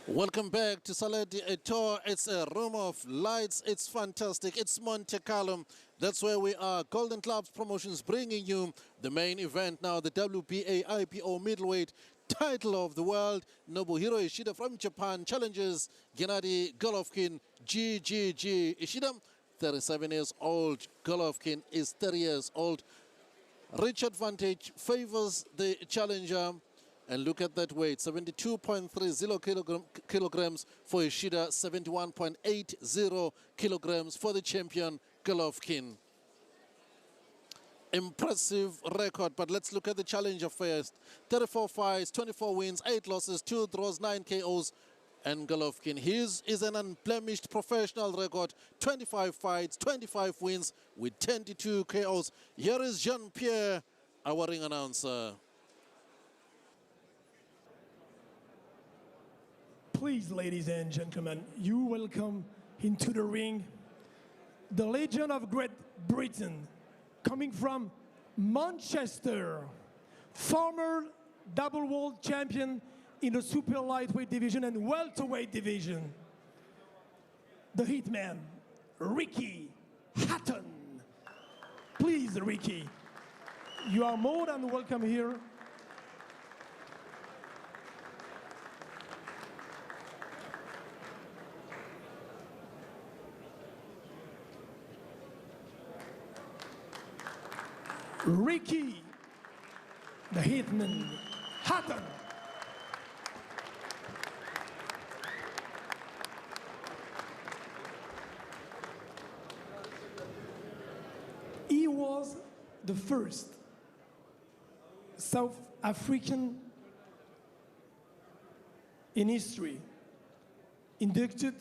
Welcome back to Saladi Tour. It's a room of lights. It's fantastic. It's Monte Carlo. That's where we are. Golden Clubs Promotions bringing you the main event now, the WBA IPO middleweight title of the world. Nobuhiro Ishida from Japan challenges Gennady Golovkin, GGG. Ishida, 37 years old. Golovkin is 30 years old. Rich advantage favors the challenger. And look at that weight, 72.30 kilograms for Ishida, 71.80 kilograms for the champion Golovkin. Impressive record, but let's look at the challenger first. 34 fights, 24 wins, 8 losses, 2 draws, 9 KOs. And Golovkin, his is an unblemished professional record, 25 fights, 25 wins with 22 KOs. Here is Jean-Pierre, our ring announcer. Please, ladies and gentlemen, you welcome into the ring the legend of Great Britain, coming from Manchester, former double world champion in the super lightweight division and welterweight division, the Hitman, Ricky Hatton. Please, Ricky, you are more than welcome here. Ricky, the Hitman, Hatton. He was the first South African in history inducted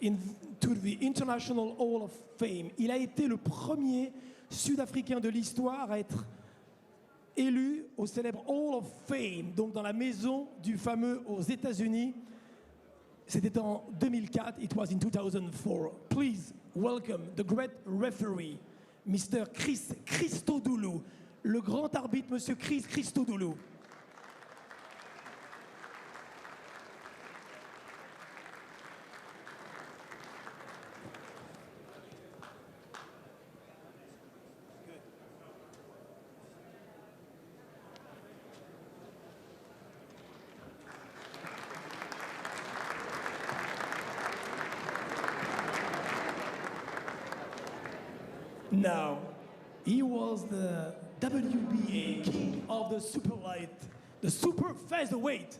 into the International Hall of Fame. Il a été le premier Sud-Africain de l'histoire à être élu au célèbre Hall of Fame, donc dans la maison du fameux aux États-Unis. C'était en 2004. It was in 2004. Please welcome the great referee, Mr. Chris Christodoulou, le grand arbitre, Monsieur Chris Christodoulou. Now, he was the WBA king of the super light, the super featherweight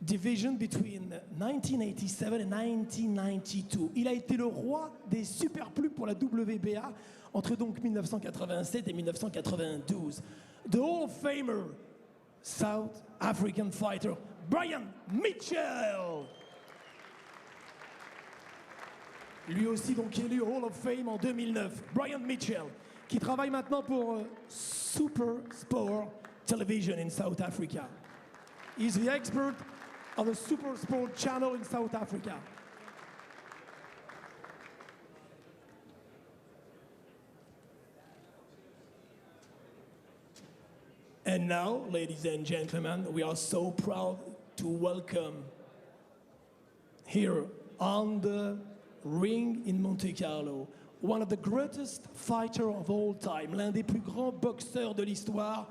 division between 1987 and 1992. Il a été le roi des superplus pour la WBA entre donc 1987 et 1992. The Hall of Famer, South African fighter, Brian Mitchell. Lui aussi donc élu au Hall of Fame en 2009. Brian Mitchell, qui travaille maintenant pour Super Sport Television in South Africa. He's the expert of the Super Sport channel in South Africa. And now, ladies and gentlemen, we are so proud to welcome here on the ring in Monte Carlo, one of the greatest fighters of all time, l'un des plus grands boxeurs de l'histoire,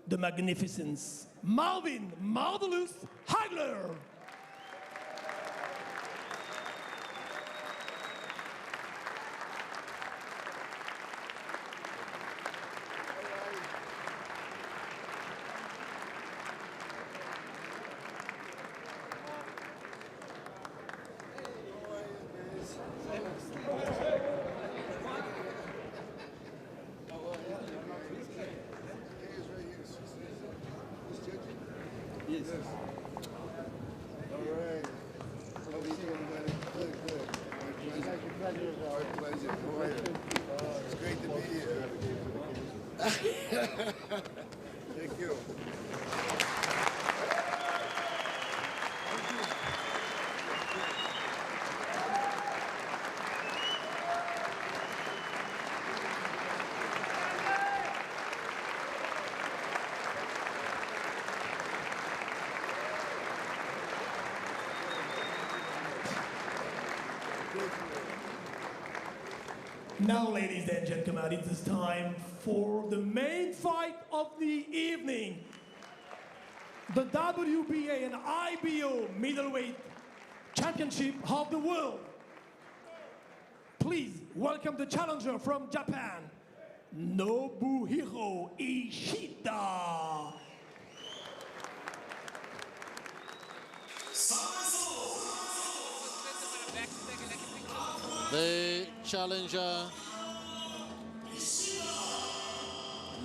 the Magnificence, Marvin Marvelous Hagler. Yes. All right. How are you doing, buddy? Good, good. My pleasure. My pleasure. How are you? It's great to be here. Thank you. Now, ladies and gentlemen, it is time for the main fight of the evening. The WBA and IBO middleweight championship of the world. Please welcome the challenger from Japan, Nobuhiro Ishida. The challenger,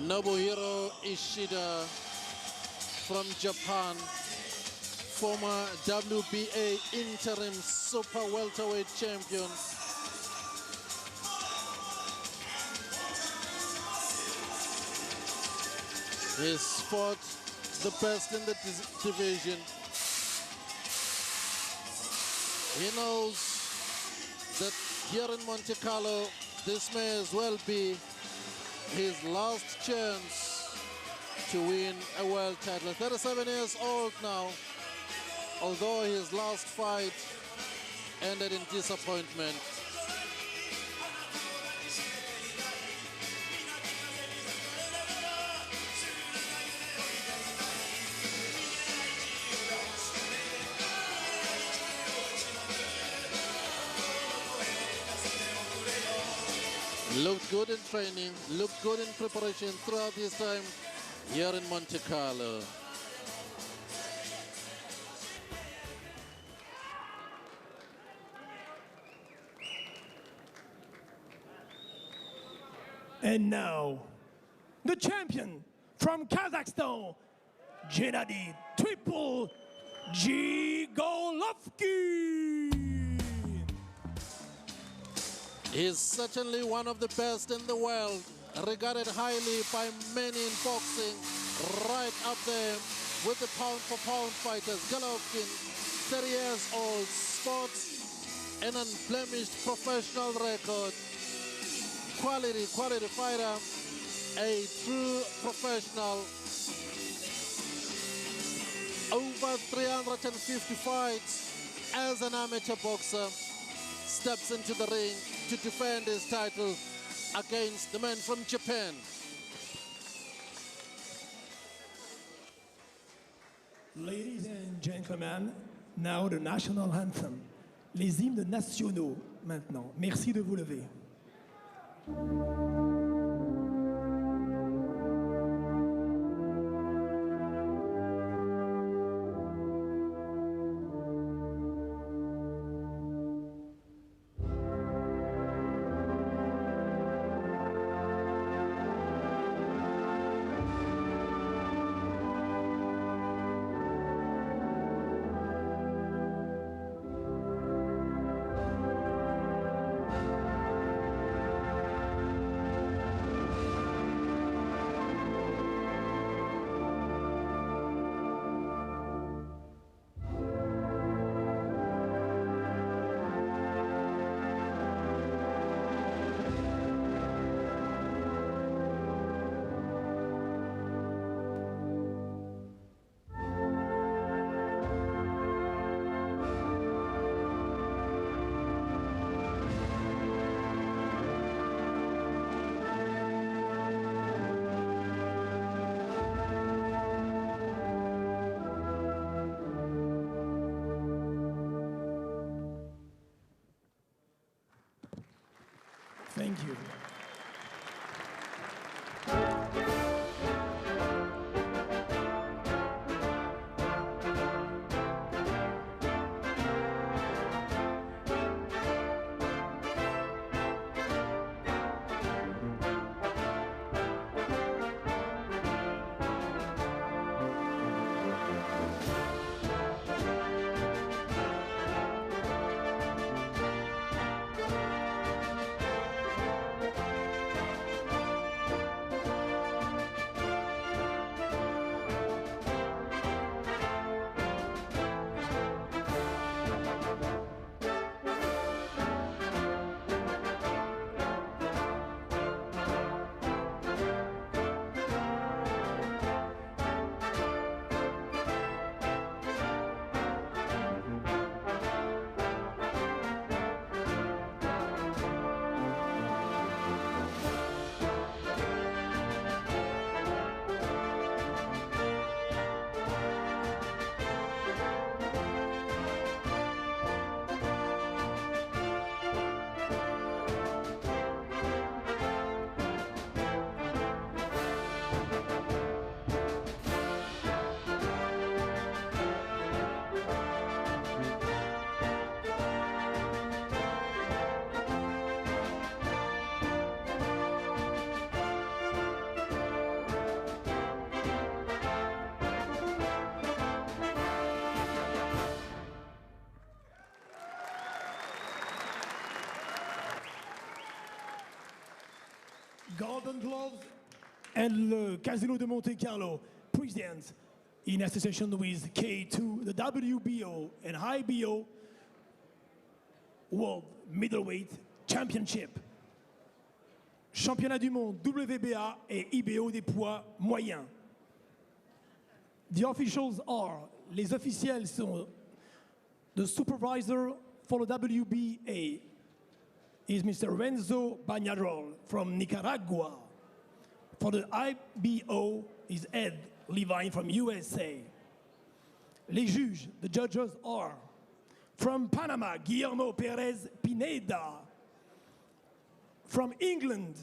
Nobuhiro Ishida from Japan, former WBA interim super welterweight champion. He's fought the best in the division. He knows that here in Monte Carlo, this may as well be his last chance to win a world title. 37 years old now, although his last fight ended in disappointment. Looked good in training, looked good in preparation throughout his time here in Monte Carlo. And now, the champion from Kazakhstan, Gennady Triple G Golovkin. He's certainly one of the best in the world, regarded highly by many in boxing, right up there with the pound-for-pound fighters. Golovkin, 30 years old, sports an unblemished professional record. Quality fighter, a true professional. Over 350 fights as an amateur boxer. Steps into the ring to defend his title against the man from Japan. Ladies and gentlemen, now the national anthem. Les hymnes nationaux maintenant. Merci de vous lever. Thank you. Golden Gloves and le Casino de Monte Carlo presents, in association with K2, the WBO and IBO World Middleweight Championship. Championnat du monde WBA et IBO des poids moyens. The officials are, les officiels sont, the supervisor for the WBA is Mr. Renzo Bañarol from Nicaragua. For the IBO is Ed Levine from USA. Les juges, the judges are from Panama, Guillermo Perez Pineda. From England,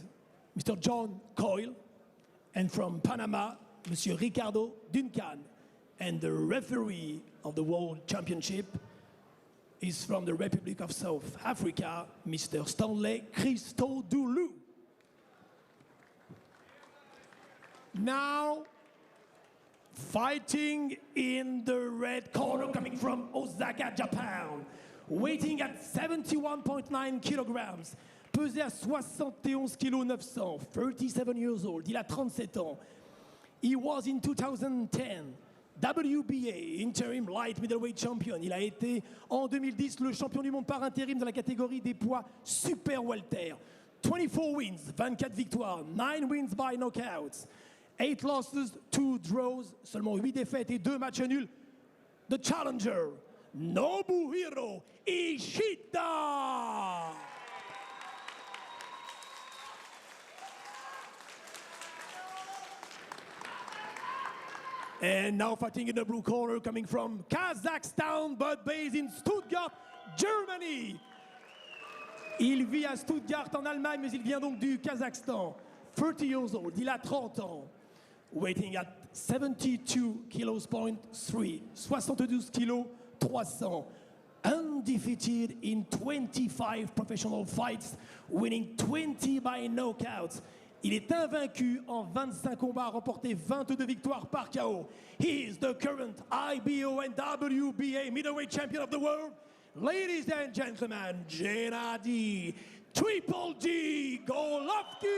Mr. John Coyle. And from Panama, Monsieur Ricardo Duncan. And the referee of the World Championship is from the Republic of South Africa, Mr. Stanley Christodoulou. Now, fighting in the red corner, coming from Osaka, Japan, weighing at 71.9 kilograms, pesé à 71 kg 900, 37 years old, il a 37 ans. He was in 2010 WBA Interim Light Middleweight Champion. Il a été en 2010 le champion du monde par intérim dans la catégorie des poids super welter. 24 wins, 24 victoires, 9 wins by knockouts, 8 losses, 2 draws, seulement 8 défaites et 2 matchs nuls. The challenger, Nobuhiro Ishida. And now fighting in the blue corner, coming from Kazakhstan, but based in Stuttgart, Germany. Il vit à Stuttgart en Allemagne, mais il vient donc du Kazakhstan. 30 years old, il a 30 ans. Weighing at 72 kilos point 3, 72 kilos 300. Undefeated in 25 professional fights, winning 20 by knockouts. Il est invaincu en 25 combats, remporté 22 victoires par KO. He is the current IBO and WBA middleweight champion of the world. Ladies and gentlemen, Gennady Triple G Golovkin.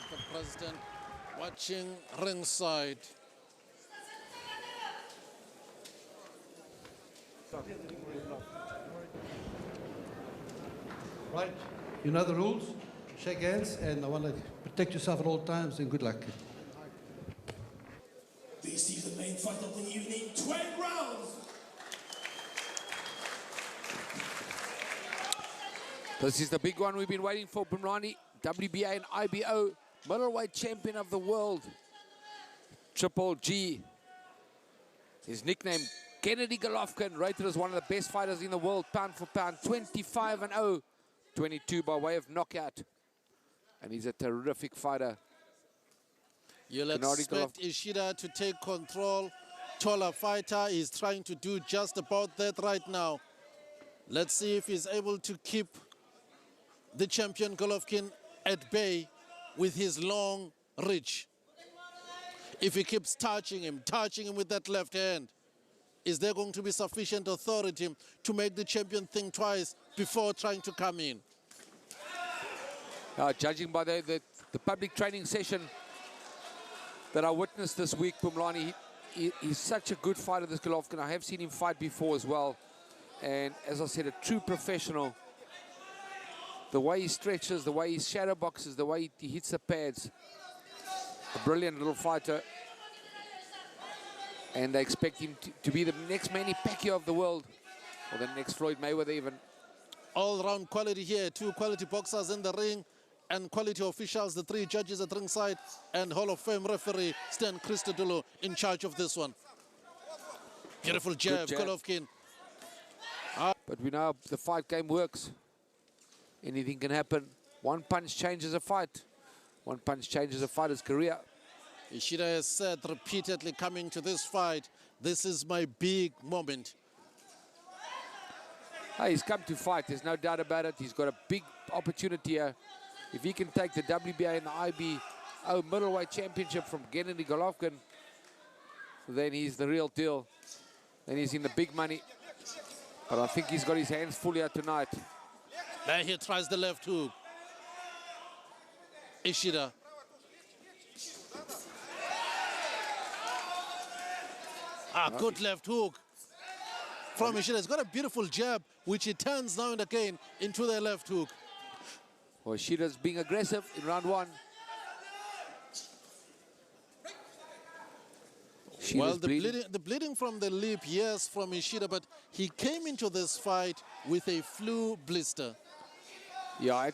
The president watching ringside. Right, you know the rules. Shake hands, and I want to protect yourself at all times, and good luck. This is the main fight of the evening, 12 rounds. This is the big one we've been waiting for, Bumrani. WBA and IBO middleweight champion of the world. Triple G. His nickname, Gennady Golovkin, rated as one of the best fighters in the world, pound for pound, 25-0. 22 by way of knockout. And he's a terrific fighter. You'll expect Ishida to take control. Taller fighter is trying to do just about that right now. Let's see if he's able to keep the champion Golovkin at bay with his long reach. If he keeps touching him with that left hand, is there going to be sufficient authority to make the champion think twice before trying to come in? Judging by the public training session that I witnessed this week, Bumlani, he's such a good fighter, this Golovkin. I have seen him fight before as well. And as I said, a true professional. The way he stretches, the way he shadow boxes, the way he hits the pads. A brilliant little fighter. And they expect him to be the next Manny Pacquiao of the world, or the next Floyd Mayweather even. All-round quality here, 2 quality boxers in the ring, and quality officials, the 3 judges at ringside, and Hall of Fame referee Stan Christodoulou in charge of this one. Beautiful jab, Golovkin. But we know the fight game works. Anything can happen. One punch changes a fight. One punch changes a fighter's career. Ishida has said repeatedly coming to this fight, this is my big moment. Hey, he's come to fight, there's no doubt about it. He's got a big opportunity here. If he can take the WBA and the IBO middleweight championship from Gennady Golovkin, then he's the real deal. Then he's in the big money. But I think he's got his hands full here tonight. There he tries the left hook. Ishida. Good left hook from Ishida. He's got a beautiful jab, which he turns now and again into the left hook. Well, Ishida's being aggressive in round one. Well, the bleeding from the lip, yes, from Ishida, but he came into this fight with a flu blister. Yeah,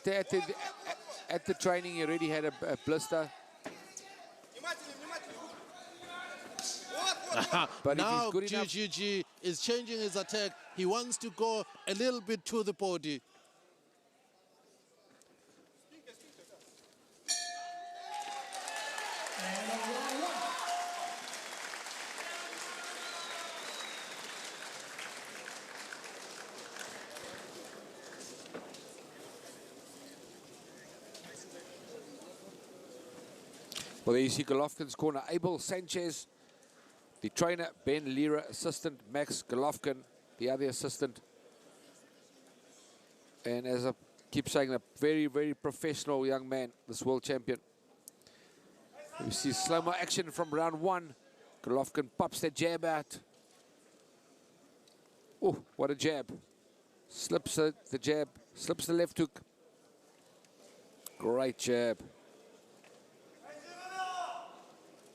at the training, he already had a blister. But now if he's good enough, GGG is changing his attack. He wants to go a little bit to the body. well, there you see Golovkin's corner. Abel Sanchez, the trainer, Ben Lira, assistant, Max Golovkin, the other assistant. And as I keep saying, a very, very professional young man, this world champion. We see slow-mo action from round one. Golovkin pops that jab out. Oh, what a jab. Slips the jab, slips the left hook. Great jab.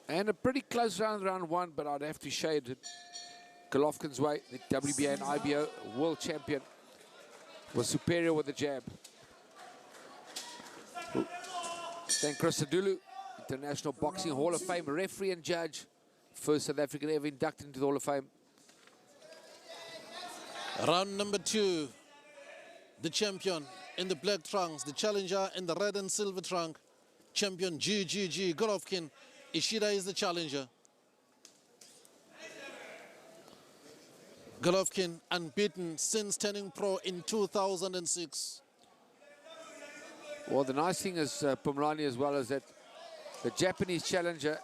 And a pretty close round one, but I'd have to shade it Golovkin's way. The WBA and IBO world champion was superior with the jab. Then Christodoulou, International Boxing Hall of Fame referee and judge. First South African ever inducted into the Hall of Fame. Round number two. The champion in the black trunks, the challenger in the red and silver trunk. Champion GGG Golovkin. Ishida is the challenger. Golovkin unbeaten since turning pro in 2006. Well, the nice thing is, Pumlani, as well, is that the Japanese challenger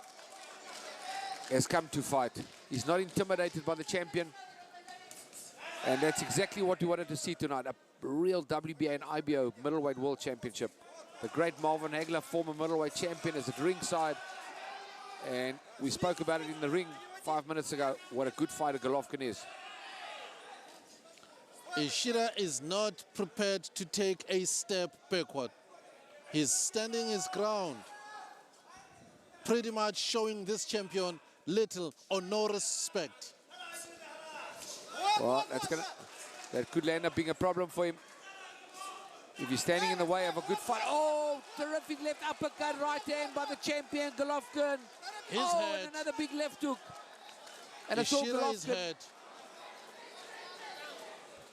has come to fight. He's not intimidated by the champion. And that's exactly what we wanted to see tonight. A real WBA and IBO middleweight world championship. The great Marvin Hagler, former middleweight champion, is at ringside. And we spoke about it in the ring 5 minutes ago, what a good fighter Golovkin is. Ishida is not prepared to take a step backward. He's standing his ground, pretty much showing this champion little or no respect. Well, that could end up being a problem for him if he's standing in the way of a good fight. Oh, terrific left uppercut, right hand by the champion Golovkin. His head. And another big left hook. And it's all Ishida's Golovkin. head.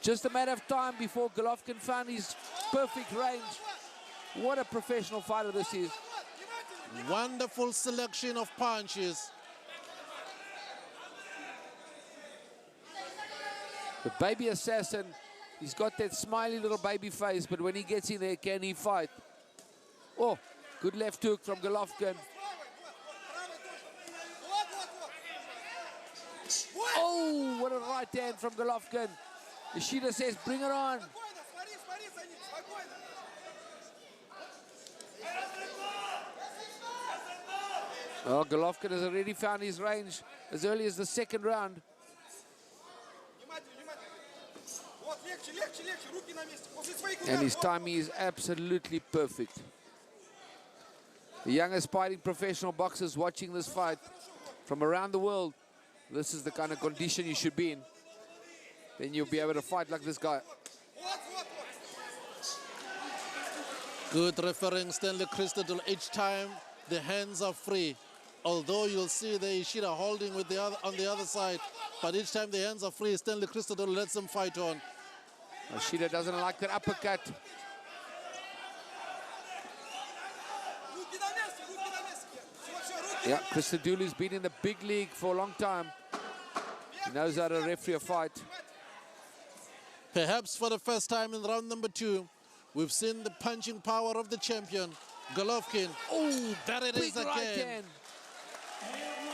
Just a matter of time before Golovkin found his perfect range. What a professional fighter this is. Wonderful selection of punches. The baby assassin, he's got that smiley little baby face, but when he gets in there, can he fight? Oh, good left hook from Golovkin. Oh, what a right hand from Golovkin. Ishida says, bring it on. Oh, Golovkin has already found his range as early as the second round. And his timing is absolutely perfect. The young aspiring professional boxers watching this fight from around the world, this is the kind of condition you should be in. Then you'll be able to fight like this guy. Good referring, Stanley Christodoulou. Each time the hands are free. Although you'll see the Ishida holding with the other on the other side, but each time the hands are free, Stanley Christodoulou lets them fight on. Ishida doesn't like that uppercut. Yeah, Christodoulou's been in the big league for a long time. He knows how to referee a fight. Perhaps for the first time in round number two, we've seen the punching power of the champion, Golovkin. Oh, there it is Big right again. hand.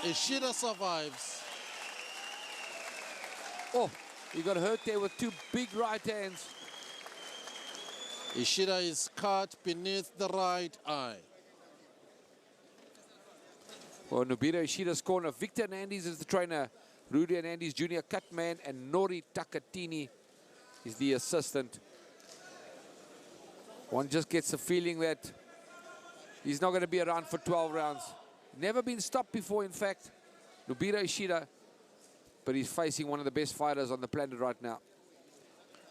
Ishida survives. Oh, He got hurt there with two big right hands. Ishida is caught beneath the right eye. Well, Nobuhiro Ishida's corner. Victor Hernandez is the trainer. Rudy Hernandez Jr. cutman, and Nori Takatini is the assistant. One just gets the feeling that he's not going to be around for 12 rounds. Never been stopped before, in fact. Nobuhiro Ishida, but he's facing one of the best fighters on the planet right now.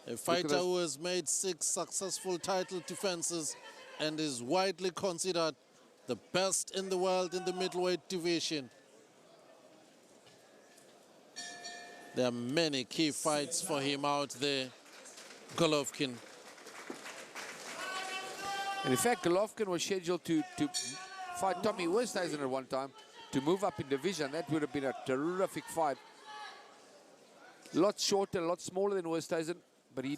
A fighter who has made 6 successful title defenses and is widely considered the best in the world in the middleweight division. There are many key fights for him out there, Golovkin. And in fact, Golovkin was scheduled to fight Tommy Westhuizen at one time to move up in division. That would have been a terrific fight. A lot shorter, a lot smaller than Westhuizen, but he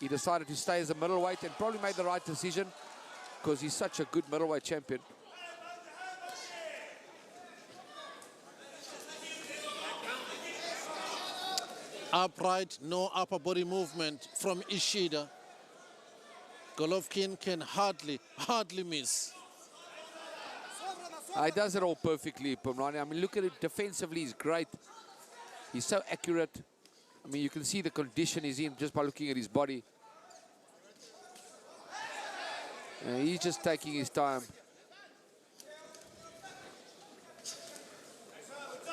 decided to stay as a middleweight and probably made the right decision because he's such a good middleweight champion. Upright, no upper body movement from Ishida. Golovkin can hardly miss. He does it all perfectly, Pomrani. I mean, look at it. Defensively, he's great. He's so accurate. I mean, you can see the condition he's in just by looking at his body. And he's just taking his time.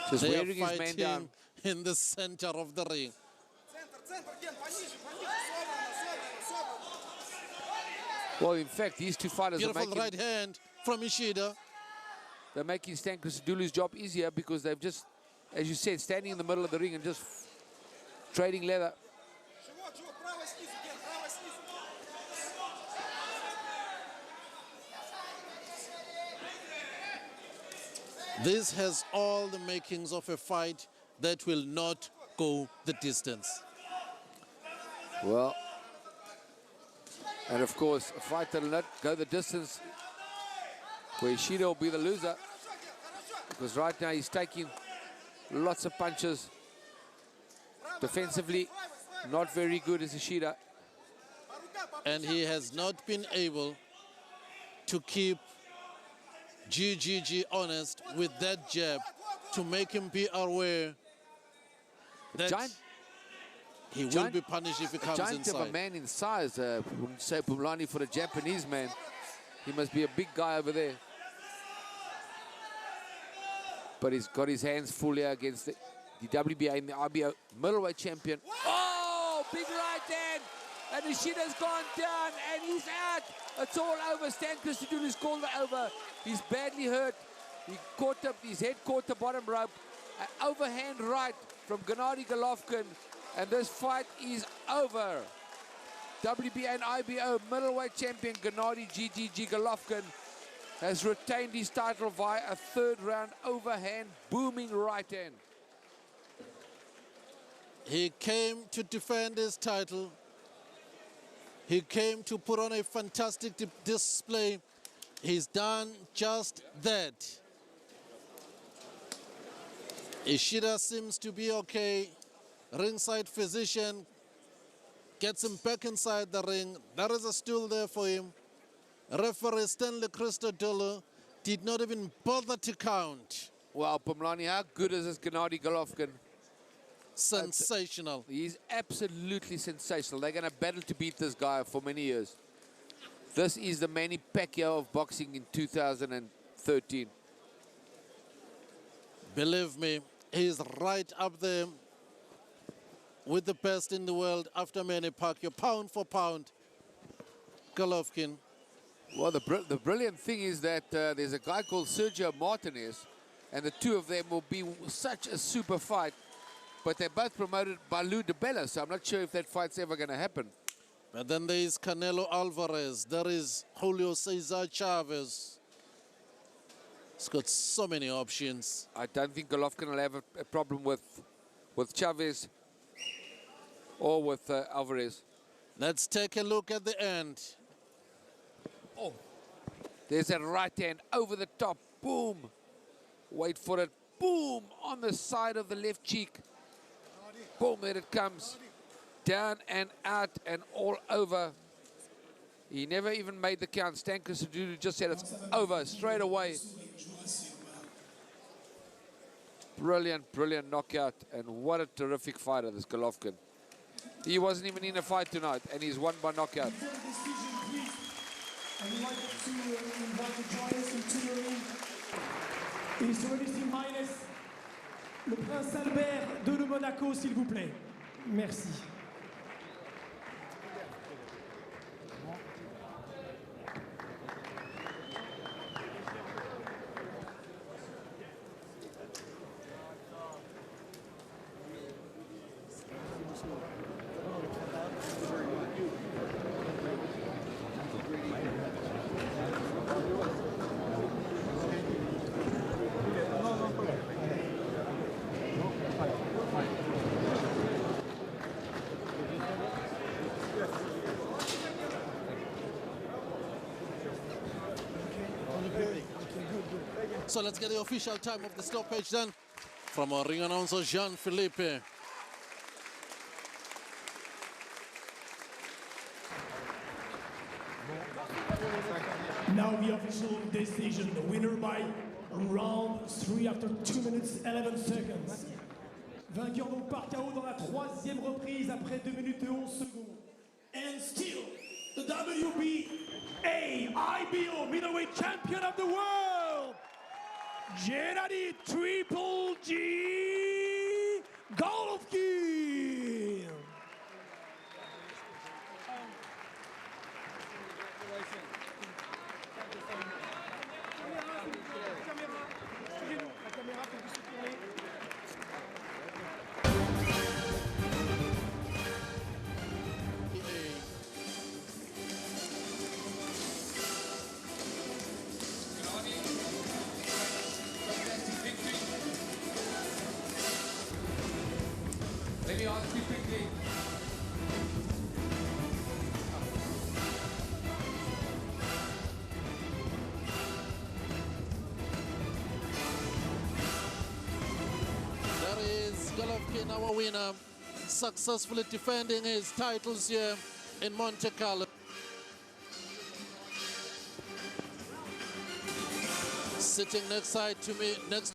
Just They wearing are his man fighting down. in the center of the ring. Well, in fact, these two fighters are Beautiful right hand from Ishida. they're making Stan Christodoulou's job easier because they've just, as you said, standing in the middle of the ring and just trading leather. This has all the makings of a fight that will not go the distance. Well, and of course, a fight that will not go the distance, where Ishida will be the loser, because right now he's taking lots of punches. Defensively, not very good as Ishida. And he has not been able to keep GGG honest with that jab to make him be aware that he will be punished if he comes Giant of a inside. man in size, say Pumlani, for a Japanese man. He must be a big guy over there. But he's got his hands full here against the WBA and the RBO middleweight champion. Oh, big right hand. And Ishida's gone down and he's out. It's all over. Stan Christodoulou's called it over. He's badly hurt. He caught up, his head caught the bottom rope. An overhand right from Gennady Golovkin. And this fight is over. WBA and IBO middleweight champion Gennady GGG Golovkin has retained his title via a third round overhand booming right hand. He came to defend his title. He came to put on a fantastic display. He's done just that. Ishida seems to be okay. Ringside physician gets him back inside the ring. There is a stool there for him. Referee Stanley Christodoulou did not even bother to count. Wow, Pumlani, how good is this Gennady Golovkin? Sensational. He's absolutely sensational. They're going to battle to beat this guy for many years. This is the Manny Pacquiao of boxing in 2013. Believe me, he's right up there with the best in the world after Manny Pacquiao, pound for pound. Golovkin. Well, the brilliant thing is that there's a guy called Sergio Martinez, and the two of them will be such a super fight. But they're both promoted by Lou DiBella, so I'm not sure if that fight's ever going to happen. But then there is Canelo Alvarez. There is Julio Cesar Chavez. He's got so many options. I don't think Golovkin will have a problem with Chavez or with Alvarez. Let's take a look at the end. Oh, there's that right hand over the top. Boom. Wait for it. Boom. On the side of the left cheek. Boom, there it comes. Down and out and all over. He never even made the count. Stan Christodoulou just said it's over straight away. Brilliant, brilliant knockout. And what a terrific fighter, this Golovkin. He wasn't even in a fight tonight, and he's won by knockout. Et sur le listing minus, le prince Albert de Monaco, s'il vous plaît. Merci. So let's get the official time of the stoppage then from our ring announcer Jean-Philippe. Now the official decision. The winner by round 3 after 2 minutes 11 seconds. Vainqueur donc par KO dans la 3e reprise après 2 minutes et 11 secondes. And still, the WBA IBO middleweight champion of the world, Gennady Triple G Golovkin. Let me ask you quickly. There is Golovkin, our winner, successfully defending his titles here in Monte Carlo. Sitting next side to me, next